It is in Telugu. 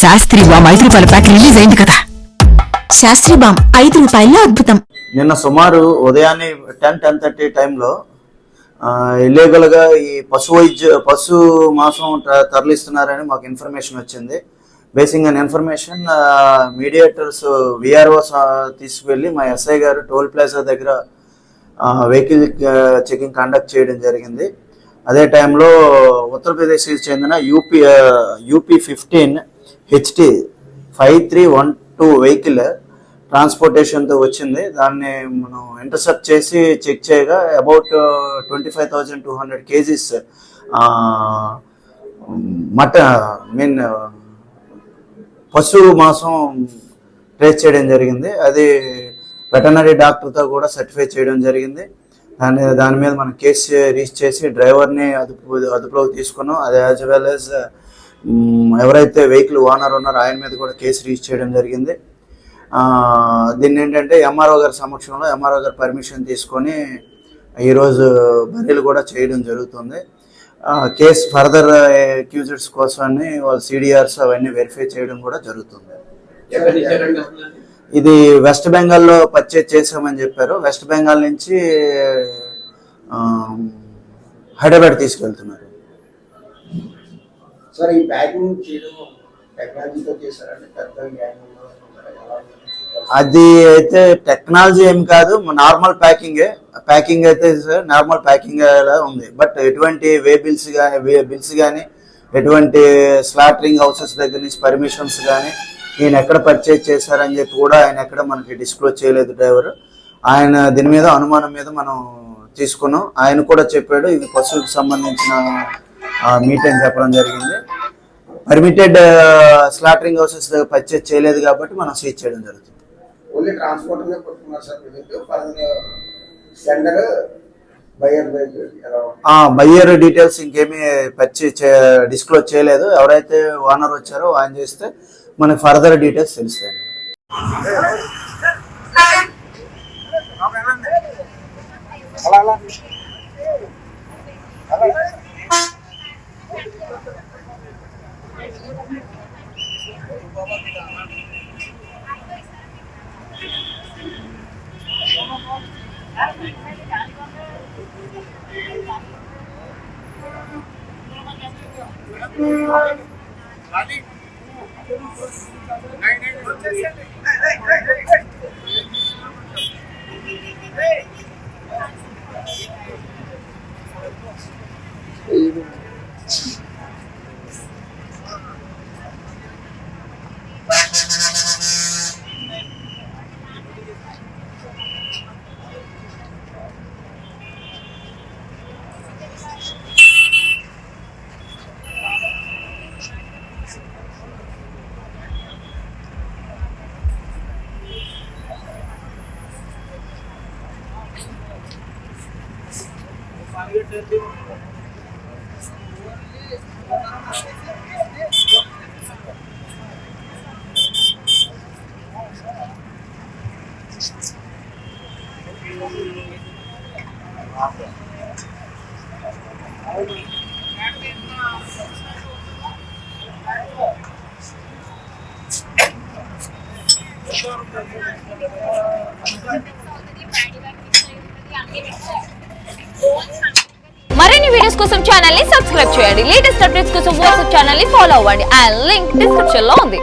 శాస్త్రి బామ్ 5 రూపాయల ప్యాక్ రిలీజ్ అయింది కదా. శాస్త్రి బామ్ 5 రూపాయల్లో అద్భుతం. నిన్న సుమారు ఉదయాన్నే 10:30 టైంలో ఇల్లీగల్ గా ఈ పశు మాంసం తరలిస్తున్నారని మాకు ఇన్ఫర్మేషన్ వచ్చింది. Basing on information mediators VROs తీసుకువెళ్ళి మా ఎస్ఐ గారు టోల్ ప్లాజా దగ్గర వెహికల్ చెకింగ్ కండక్ట్ చేయడం జరిగింది. అదే టైంలో ఉత్తరప్రదేశ్కి చెందిన యూపీ 15 HT 5312 వెహికల్ ట్రాన్స్పోర్టేషన్తో వచ్చింది. దాన్ని మనం ఇంటర్సెప్ట్ చేసి చెక్ చేయగా అబౌట్ 25,200 kgs పశు మాంసం ట్రేస్ చేయడం జరిగింది. అది వెటనరీ డాక్టర్తో కూడా సర్టిఫై చేయడం జరిగింది. దాని మీద మనం కేసు రిజిస్టర్ చేసి డ్రైవర్ని అదుపులోకి తీసుకున్నాం. అది యాజ్ వెల్ యాజ్ ఎవరైతే వెహికల్ ఓనర్ ఉన్నారో ఆయన మీద కూడా కేసు రిజిస్టర్ చేయడం జరిగింది. దీన్ని ఏంటంటే ఎంఆర్ఓ గారి సమక్షంలో ఎంఆర్ఓ గారి పర్మిషన్ తీసుకొని ఈరోజు బరీలు కూడా చేయడం జరుగుతుంది. కేసు ఫర్దర్ అక్యూజ్డ్స్ కోసాన్ని వాళ్ళ సిడిఆర్స్ అవన్నీ వెరిఫై చేయడం కూడా జరుగుతుంది. ఇది వెస్ట్ బెంగాల్లో పర్చేజ్ చేసామని చెప్పారు. వెస్ట్ బెంగాల్ నుంచి హైదరాబాద్ తీసుకెళ్తున్నారు. సార్ ఈ ప్యాకింగ్ చేయడం టెక్నాలజీతో చేశారంటే అది అయితే టెక్నాలజీ ఏం కాదు, నార్మల్ ప్యాకింగ్ అయితే నార్మల్ ప్యాకింగ్ ఉంది. బట్ ఎటువంటి బిల్స్ కానీ ఎటువంటి స్లాటరింగ్ హౌసెస్ దగ్గర నుంచి పర్మిషన్స్ కానీ ఈయన ఎక్కడ పర్చేజ్ చేశారని చెప్పి కూడా ఆయన ఎక్కడ మనకి డిస్క్లోజ్ చేయలేదు డ్రైవర్. ఆయన దీని మీద అనుమానం మీద మనం తీసుకున్నాం. ఆయన కూడా చెప్పాడు ఇది పశువులకు సంబంధించిన మీట్ అని చెప్పడం జరిగింది. పర్మిటెడ్ స్లాటరింగ్ హౌసెస్ దగ్గర పర్చేజ్ చేయలేదు కాబట్టి మనం సీజ్ చేయడం జరుగుతుంది. ఓన్లీ ట్రాన్స్పోర్ట్ మీద కొట్టుకున్నారు సార్. బయ్యర్ డీటెయిల్స్ ఇంకేమీ డిస్క్లోజ్ చేయలేదు. ఎవరైతే ఓనర్ వచ్చారో ఆయన చేస్తే మనకి ఫర్దర్ డీటెయిల్స్ తెలుస్తాయి. మరిన్ని వీడియోస్ కోసం ఛానల్ ని సబ్స్క్రైబ్ చేయండి. లేటెస్ట్ అప్డేట్స్ కోసం వాట్సాప్ ఛానల్ ని ఫాలో అవ్వండి. ఆ లింక్ డిస్క్రిప్షన్ లో ఉంది.